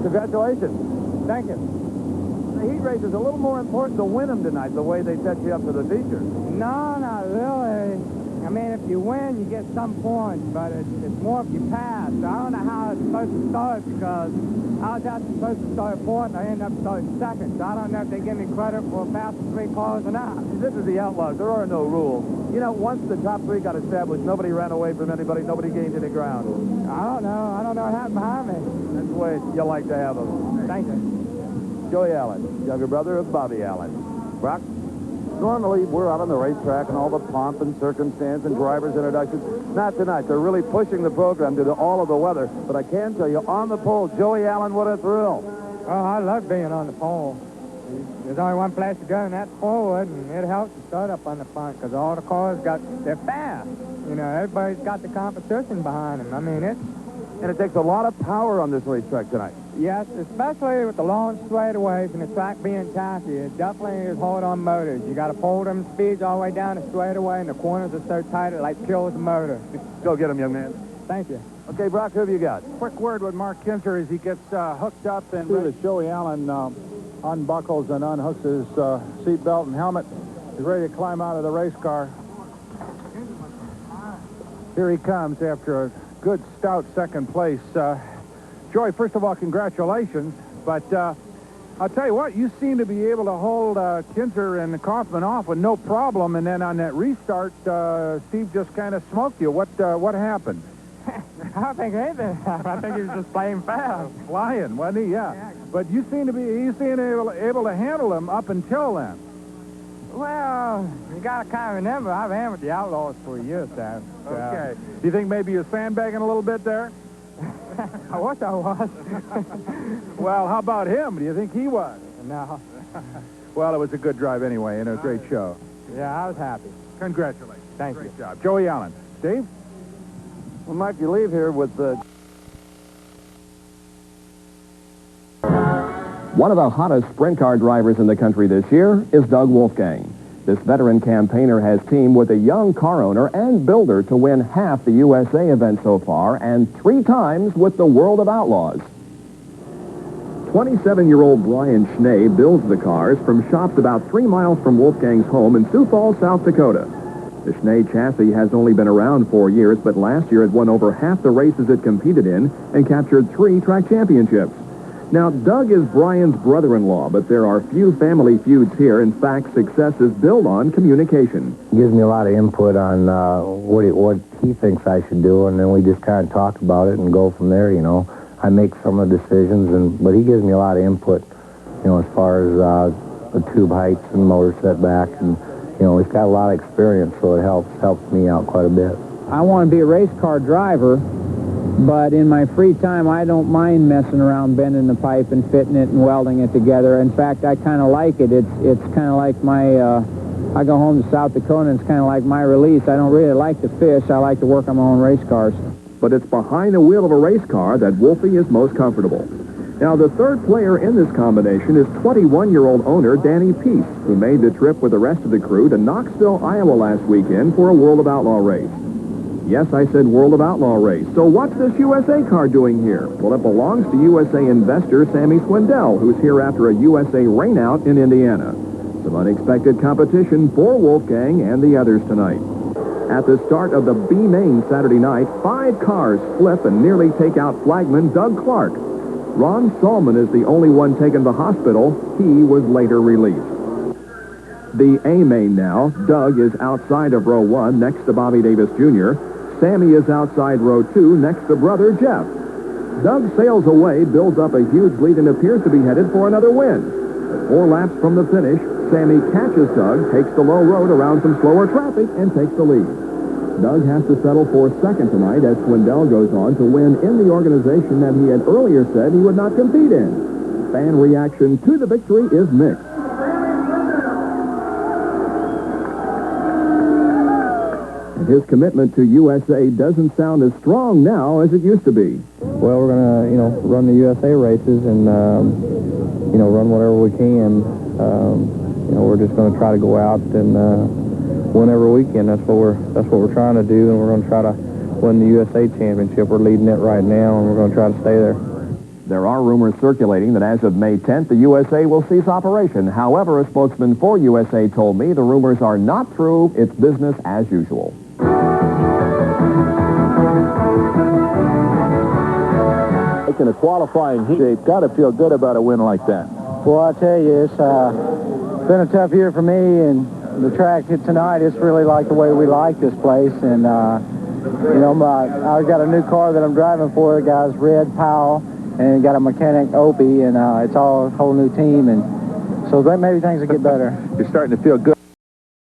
Congratulations. Thank you. The heat race is a little more important to win them tonight, the way they set you up for the feature. No, not really. I mean, if you win, you get some points, but it's more if you pass. So I don't know how it's supposed to start because I was actually supposed to start fourth, and I ended up starting second. So I don't know if they give me credit for passing 3 cars or not. This is the Outlaws. There are no rules. You know, once the top 3 got established, nobody ran away from anybody. Nobody gained any ground. I don't know. I don't know what happened behind me. That's the way you like to have them. Thank you. Joey Allen, younger brother of Bobby Allen. Brock? Normally, we're out on the racetrack and all the pomp and circumstance and driver's introductions. Not tonight. They're really pushing the program due to all of the weather. But I can tell you, on the pole, Joey Allen, what a thrill. Oh, I love being on the pole. There's only one place to go, and that's forward, and it helps to start up on the front because all the cars they're fast. You know, everybody's got the competition behind them. I mean, And it takes a lot of power on this racetrack tonight. Yes, especially with the long straightaways and the track being tacky. It definitely is hard on motors. You got to pull them speeds all the way down the straightaway, and the corners are so tight it like kills the motor. Go get him, young man. Thank you. Okay, Brock, who have you got? Quick word with Mark Kinzer as he gets hooked up and As Joey Allen unbuckles and unhooks his seat belt and helmet. He's ready to climb out of the race car. Here he comes after a good, stout second place. Joey, first of all, congratulations. But I'll tell you what, you seem to be able to hold Kinzer and Kaufman off with no problem. And then on that restart, Steve just kind of smoked you. What happened? I don't think anything happened. I think he was just playing fast. Flying, wasn't he? Yeah. But you seem able to handle him up until then. Well, you got to kind of remember, I've hammered the Outlaws for years now. So. Okay. Do you think maybe you're sandbagging a little bit there? I wish I was. Well, how about him? Do you think he was? No. Well, it was a good drive anyway, and a great show. Yeah, I was happy. Congratulations. Thank Great you. job. Joey Allen. Steve? Well, Mike, you leave here with One of the hottest sprint car drivers in the country this year is Doug Wolfgang. This veteran campaigner has teamed with a young car owner and builder to win half the USA event so far and 3 times with the World of Outlaws. 27-year-old Brian Schnee builds the cars from shops about 3 miles from Wolfgang's home in Sioux Falls, South Dakota. The Schnee chassis has only been around 4 years, but last year it won over half the races it competed in and captured 3 track championships. Now, Doug is Brian's brother-in-law, but there are few family feuds here. In fact, success is built on communication. Gives me a lot of input on what he thinks I should do, and then we just kind of talk about it and go from there, you know. I make some of the decisions, but he gives me a lot of input, you know, as far as the tube heights and motor setback, and, you know, he's got a lot of experience, so it helps me out quite a bit. I want to be a race car driver, but in my free time, I don't mind messing around, bending the pipe and fitting it and welding it together. In fact, I kind of like it. It's kind of like my, I go home to South Dakota, and it's kind of like my release. I don't really like to fish. I like to work on my own race cars. But it's behind the wheel of a race car that Wolfie is most comfortable. Now, the third player in this combination is 21-year-old owner Danny Peace, who made the trip with the rest of the crew to Knoxville, Iowa last weekend for a World of Outlaw race. Yes, I said World of Outlaw race. So what's this USA car doing here? Well, it belongs to USA investor Sammy Swindell, who's here after a USA rainout in Indiana. Some unexpected competition for Wolfgang and the others tonight. At the start of the B-Main Saturday night, 5 cars flip and nearly take out flagman Doug Clark. Ron Salman is the only one taken to the hospital. He was later released. The A-Main now. Doug is outside of row 1 next to Bobby Davis Jr. Sammy is outside row 2 next to brother Jeff. Doug sails away, builds up a huge lead, and appears to be headed for another win. But 4 laps from the finish, Sammy catches Doug, takes the low road around some slower traffic, and takes the lead. Doug has to settle for second tonight as Swindell goes on to win in the organization that he had earlier said he would not compete in. Fan reaction to the victory is mixed. And his commitment to USA doesn't sound as strong now as it used to be. Well, we're going to, run the USA races and, run whatever we can. We're just going to try to go out and win every weekend. That's what we're trying to do, and we're going to try to win the USA championship. We're leading it right now, and we're going to try to stay there. There are rumors circulating that as of May 10th, the USA will cease operation. However, a spokesman for USA told me the rumors are not true. It's business as usual. In a qualifying heat, they've got to feel good about a win like that. Well, I tell you, it's been a tough year for me, and the track tonight, it's really like the way we like this place. And, you know, I've got a new car that I'm driving for. The guy's Red Powell, and got a mechanic Opie, and it's all a whole new team. And so maybe things will get better. You're starting to feel good.